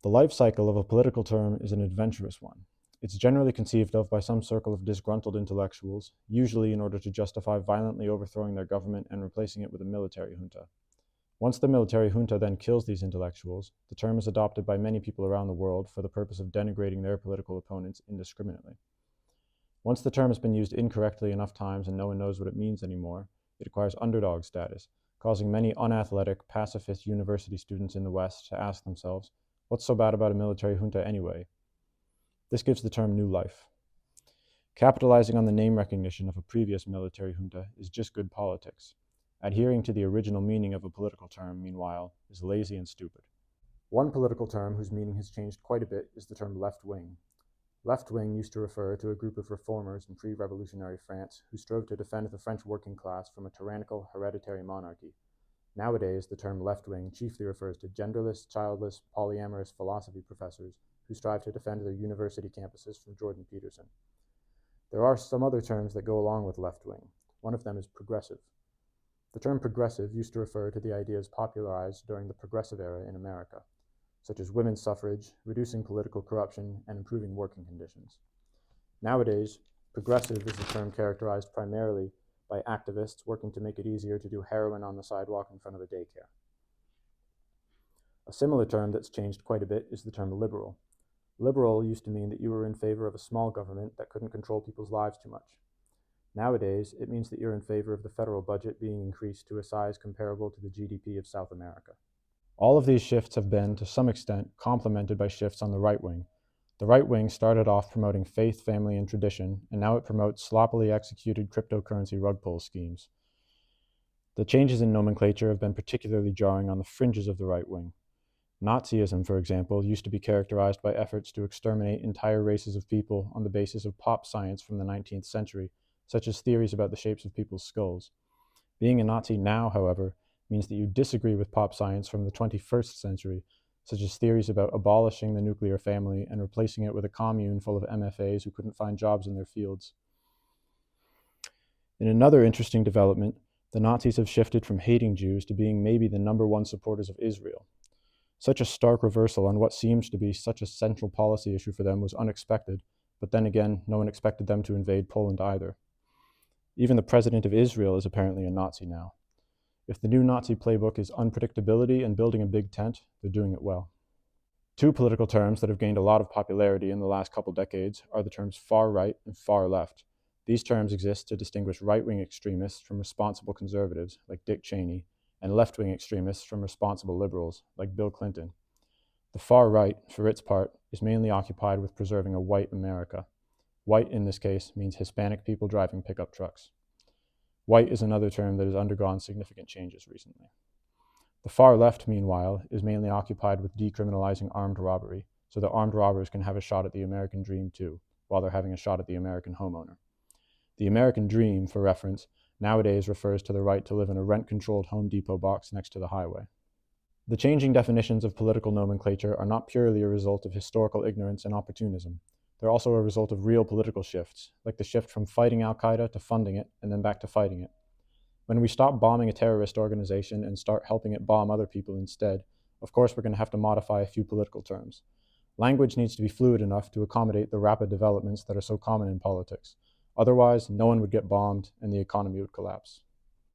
The life cycle of a political term is an adventurous one. It's generally conceived of by some circle of disgruntled intellectuals, usually in order to justify violently overthrowing their government and replacing it with a military junta. Once the military junta then kills these intellectuals, the term is adopted by many people around the world for the purpose of denigrating their political opponents indiscriminately. Once the term has been used incorrectly enough times and no one knows what it means anymore, it acquires underdog status, causing many unathletic, pacifist university students in the West to ask themselves, what's so bad about a military junta anyway? This gives the term new life. Capitalizing on the name recognition of a previous military junta is just good politics. Adhering to the original meaning of a political term, meanwhile, is lazy and stupid. One political term whose meaning has changed quite a bit is the term left wing. Left wing used to refer to a group of reformers in pre-revolutionary France who strove to defend the French working class from a tyrannical hereditary monarchy. Nowadays, the term left wing chiefly refers to genderless, childless, polyamorous philosophy professors who strive to defend their university campuses from Jordan Peterson. There are some other terms that go along with left wing. One of them is progressive. The term progressive used to refer to the ideas popularized during the progressive era in America, such as women's suffrage, reducing political corruption, and improving working conditions. Nowadays, progressive is a term characterized primarily by activists working to make it easier to do heroin on the sidewalk in front of a daycare. A similar term that's changed quite a bit is the term liberal. Liberal used to mean that you were in favor of a small government that couldn't control people's lives too much. Nowadays, it means that you're in favor of the federal budget being increased to a size comparable to the GDP of South America. All of these shifts have been, to some extent, complemented by shifts on the right wing. The right wing started off promoting faith, family, and tradition, and now it promotes sloppily executed cryptocurrency rug pull schemes. The changes in nomenclature have been particularly jarring on the fringes of the right wing. Nazism, for example, used to be characterized by efforts to exterminate entire races of people on the basis of pop science from the 19th century, such as theories about the shapes of people's skulls. Being a Nazi now, however, means that you disagree with pop science from the 21st century, such as theories about abolishing the nuclear family and replacing it with a commune full of MFAs who couldn't find jobs in their fields. In another interesting development, the Nazis have shifted from hating Jews to being maybe the number one supporters of Israel. Such a stark reversal on what seems to be such a central policy issue for them was unexpected, but then again, no one expected them to invade Poland either. Even the president of Israel is apparently a Nazi now. If the new Nazi playbook is unpredictability and building a big tent, they're doing it well. Two political terms that have gained a lot of popularity in the last couple decades are the terms far right and far left. These terms exist to distinguish right-wing extremists from responsible conservatives, like Dick Cheney, and left-wing extremists from responsible liberals, like Bill Clinton. The far right, for its part, is mainly occupied with preserving a white America. White, in this case, means Hispanic people driving pickup trucks. White is another term that has undergone significant changes recently. The far left, meanwhile, is mainly occupied with decriminalizing armed robbery, so that armed robbers can have a shot at the American dream too, while they're having a shot at the American homeowner. The American dream, for reference, nowadays refers to the right to live in a rent-controlled Home Depot box next to the highway. The changing definitions of political nomenclature are not purely a result of historical ignorance and opportunism. They're also a result of real political shifts, like the shift from fighting al-Qaeda to funding it, and then back to fighting it. When we stop bombing a terrorist organization and start helping it bomb other people instead, of course we're going to have to modify a few political terms. Language needs to be fluid enough to accommodate the rapid developments that are so common in politics. Otherwise, no one would get bombed and the economy would collapse.